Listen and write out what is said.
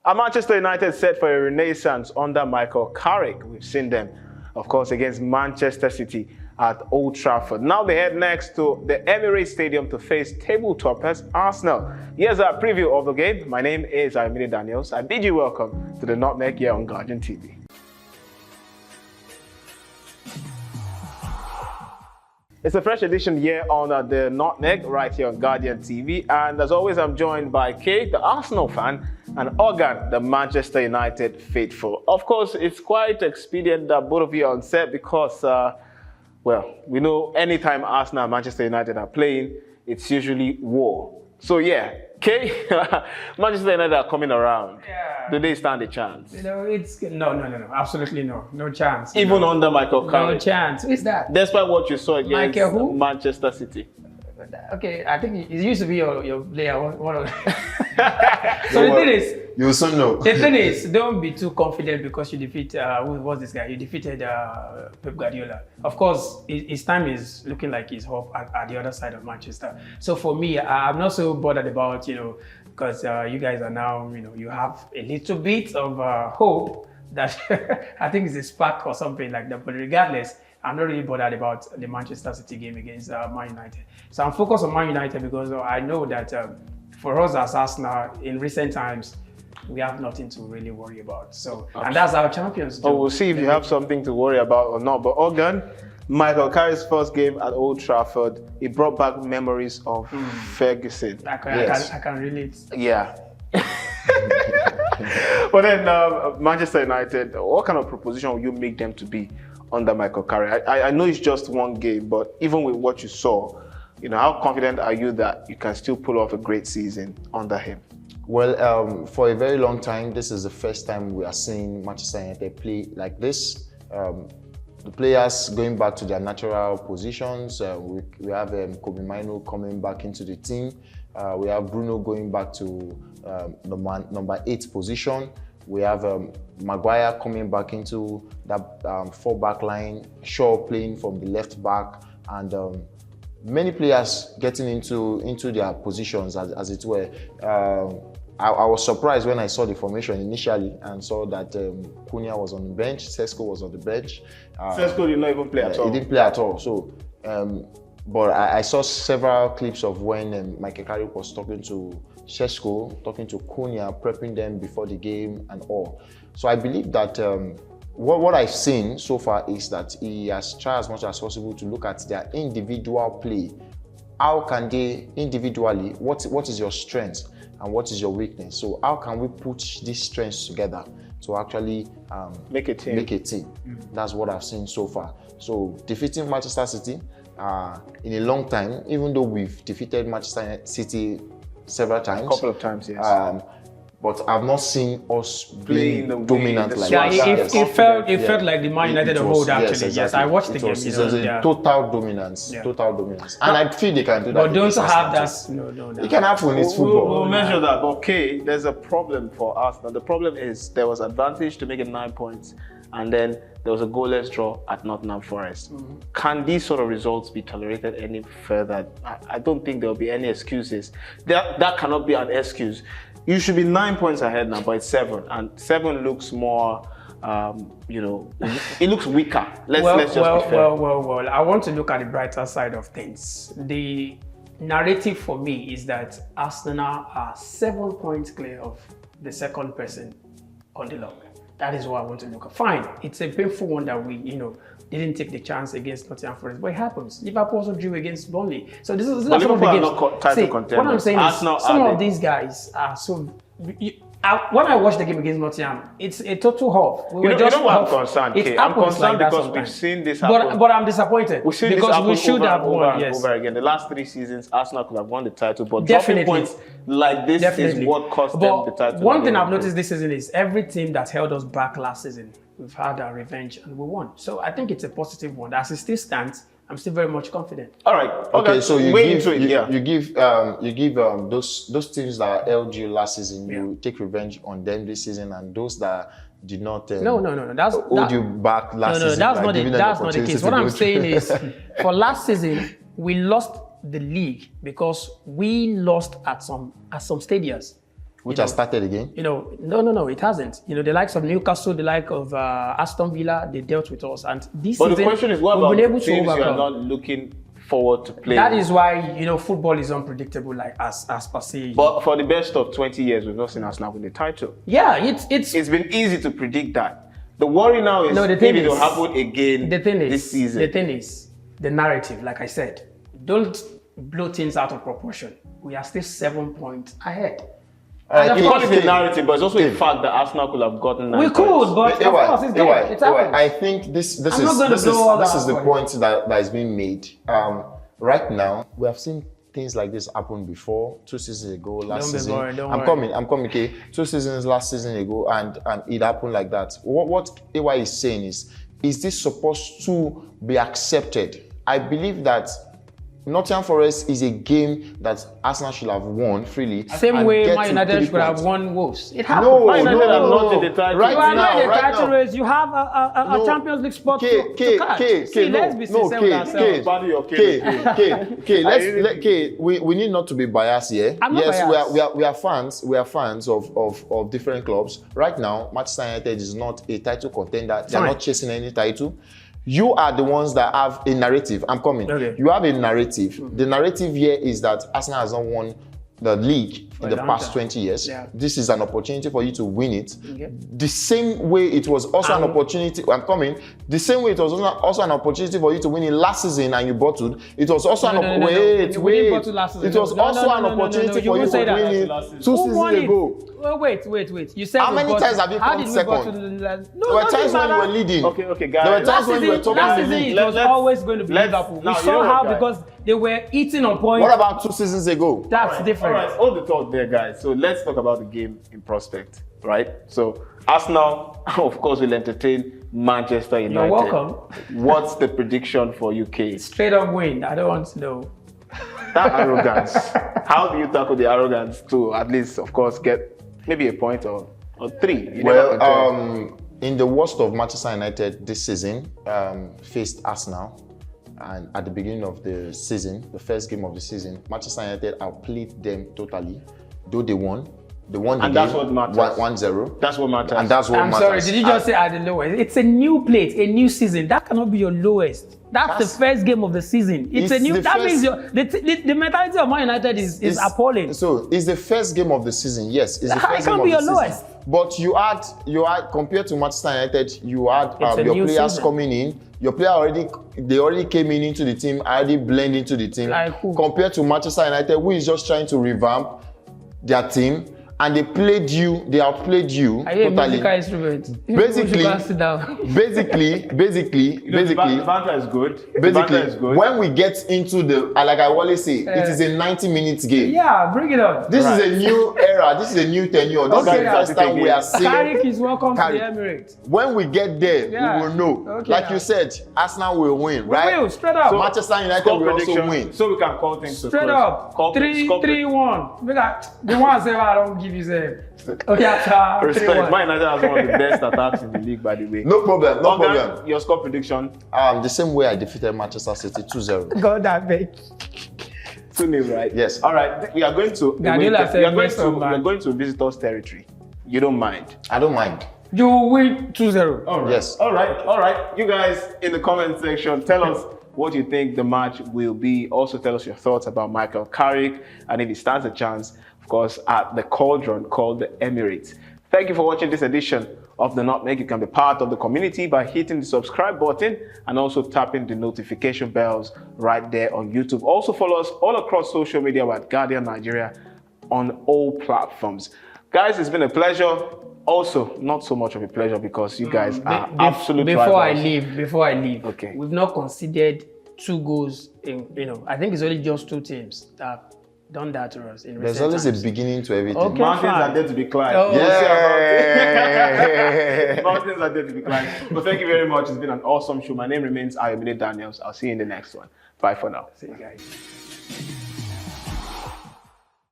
Are Manchester United set for a renaissance under Michael Carrick? We've seen them, of course, against Manchester City at Old Trafford. Now they head next to the Emirates Stadium to face table toppers Arsenal. Here's a preview of the game. My name is Ayomide Daniels. I bid you welcome to the Nutmeg here on Guardian TV. It's a fresh edition here on the Nutmeg right here on Guardian TV. And as always, I'm joined by Kate, the Arsenal fan, and Organ, the Manchester United faithful. Of course, it's quite expedient that both of you are on set because, well, we know anytime Arsenal and Manchester United are playing, it's usually war. So yeah, Kay, Manchester United are coming around. Yeah. Do they stand a chance? You know, it's no, absolutely no chance. Even under Michael Carrick? No chance. Who is that? Despite what you saw against Manchester City. Okay, I think it used to be your player. One of So the thing is, you also know. The thing is, don't be too confident because you defeat who was this guy? You defeated Pep Guardiola. Of course, his time is looking like he's up at the other side of Manchester. So for me, I'm not so bothered about because you guys are now you have a little bit of hope that I think it's a spark or something like that. But regardless, I'm not really bothered about the Manchester City game against Man United. So I'm focused on Man United because I know that for us as Arsenal in recent times, we have nothing to really worry about. So, and that's our champions do. Oh, we'll see if you have something to worry about or not. But Organ, Michael Carrick's first game at Old Trafford, it brought back memories of Ferguson. I can relate. Yeah. But then Manchester United, what kind of proposition will you make them to be under Michael Carrick? I know it's just one game, but even with what you saw, how confident are you that you can still pull off a great season under him? Well, for a very long time, this is the first time we are seeing Manchester United play like this. The players going back to their natural positions. We have Kobe Mino coming back into the team. We have Bruno going back to number 8 position. We have Maguire coming back into that 4-back line, Shaw playing from the left back, and many players getting into their positions, as it were. I was surprised when I saw the formation initially and saw that Cunha was on the bench, Sesko was on the bench. Sesko did not even play at all. He didn't play at all. So, but I saw several clips of when Michael Carrick was talking to Sesko, talking to Cunha, prepping them before the game and all. So I believe that what I've seen so far is that he has tried as much as possible to look at their individual play. How can they individually, what is your strength and what is your weakness? So how can we put these strengths together to actually make a team? That's what I've seen so far. So defeating Manchester City in a long time, even though we've defeated Manchester City several times. A couple of times, yes. But I've not seen us playing dominant like that. Yeah, it felt like the Man United of old, actually. Yes, exactly. Yes, I watched the game. It was a total dominance. Yeah. Total dominance. And I feel they can do that. But don't have that. No. It can happen. It's football. We'll measure that. But okay, there's a problem for us. Now, the problem is there was advantage to make it 9 points. And then there was a goalless draw at Nottingham Forest. Can these sort of results be tolerated any further? I don't think there'll be any excuses. That cannot be an excuse. You should be 9 points ahead now, but it's 7. And 7 looks more, it looks weaker. Let's just be fair. Well, I want to look at the brighter side of things. The narrative for me is that Arsenal are 7 points clear of the second person on the log. That is what I want to look at. Fine, it's a painful one that we, didn't take the chance against Nottingham Forest, but it happens. Liverpool also drew against Burnley. So this is not Liverpool are not title contenders. What I'm saying is, some of these guys are so. When I watched the game against Nottingham, it's a total off. You know what I'm concerned, Kay? I'm concerned because we've seen this happen. But I'm disappointed. We've seen because we should have won. Over again. The last 3 seasons, Arsenal could have won the title, but dropping points like this is what cost them the title. One thing I've noticed this season is every team that held us back last season, we've had our revenge and we won. So I think it's a positive one. As it still stands, I'm still very much confident. All right. Okay. So you give those teams that held you last season, you take revenge on them this season, and those that did not no. hold you back last season. That's not the case. What I'm saying is, for last season, we lost the league because we lost at some stadiums. which has started again. No, it hasn't. The likes of Newcastle, the like of Aston Villa, they dealt with us. And this But season, the question is, what we've about been able teams to you are overcome. not looking forward to playing? That is why, football is unpredictable, like as per se. But for the best of 20 years, we've not seen Arsenal win the title. Yeah, it's been easy to predict that. The worry now is if it will happen again this season. The thing is, the narrative, like I said, don't blow things out of proportion. We are still 7 points ahead. You call it a narrative, but it's also a fact that Arsenal could have gotten 9 We points. could, but of course it's there. It's happened. I think this is the point that is being made. Right now, we have seen things like this happen before. 2 seasons ago, last season. I'm coming. Okay, 2 seasons last season ago, and it happened like that. What AY is saying is this supposed to be accepted? I believe that Nottingham Forest is a game that Arsenal should have won freely. Same way Man United should have won Wolves. It happened. No, Man United are not in the title. Right you are not in the now, title race. You have a Champions League spot to catch. See, let's be sincere with ourselves. We need not to be biased here. I'm not biased. We are fans. We are fans of different clubs. Right now, Manchester United is not a title contender. They are not chasing any title. You are the ones that have a narrative. I'm coming. Okay. You have a narrative. The narrative here is that Arsenal has not won the league in the past 20 years. Yeah. This is an opportunity for you to win it. Okay. The same way it was also an opportunity. I'm coming. The same way it was also an opportunity for you to win it last season and you bottled. It was also an opportunity. Wait. It was also an opportunity for you to win it 2 seasons ago. Wait. You said how many times have you come second? There were times when you were leading. Okay, guys. There were times when you were top last of the season league. it was always going to be Liverpool. We saw how because they were eating on points. What about 2 seasons ago? That's different. All right, hold the thought there, guys. So let's talk about the game in prospect, right? So Arsenal, of course, will entertain Manchester United. You're welcome. What's the prediction for UK? Straight up win. I don't want to know. That arrogance. How do you tackle the arrogance to at least, of course, get maybe a point or 3? In the worst of Manchester United this season, faced Arsenal. And at the beginning of the season, the first game of the season, Manchester United outplayed them totally. Though they won. They won the game. And that's what matters. 1-0. That's what matters. And that's what I'm matters. sorry, did you just say at the lowest? It's a new plate, a new season. That cannot be your lowest. That's the first game of the season. It's a new. That means the mentality of Man United is appalling. So it's the first game of the season. Yes, it's the first game of the season. Lowest. But you had compared to Manchester United, you had your players season. coming in. Your player already came into the team, already blended into the team. Like who? Compared to Manchester United, who is just trying to revamp their team. And they outplayed you I hear totally. musical instruments. Basically, the banter is good. When we get into the, like I always say, it is a 90-minute game. Yeah, bring it on. This is a new era. This is a new tenure. This is the first time we are seeing. Carrick is welcome to the Emirates. When we get there, we will know. Okay, like you said, Arsenal will win, right? We will, straight up. So Manchester United will also win. So we can call things straight up. 3-1. The ones that I don't give you them. Okay, respect. Man United has one of the best attacks in the league, by the way. No problem. Your score prediction? The same way I defeated Manchester City 2-0. God, that big. 2-0, right? Yes. All right. We are going to. We are going to visitors' territory. You don't mind? I don't mind. You win 2-0. All right. Yes. All right. You guys in the comment section, tell us what you think the match will be. Also, tell us your thoughts about Michael Carrick and if he stands a chance, of course, at the cauldron called the Emirates. Thank you for watching this edition of the Nutmeg. You can be part of the community by hitting the subscribe button and also tapping the notification bells right there on YouTube. Also follow us all across social media at Guardian Nigeria on all platforms. Guys, it's been a pleasure. Also, not so much of a pleasure because you guys are absolute Before rivals. I leave, okay. We've not conceded 2 goals in, I think it's only just 2 teams that have done that to us in There's recent always times. a beginning to everything. Okay, Mountains fine. are there to be climbed. Oh, yeah. Mountains are there to be climbed. But thank you very much. It's been an awesome show. My name remains Ayomide Daniels. I'll see you in the next one. Bye for now. See you guys.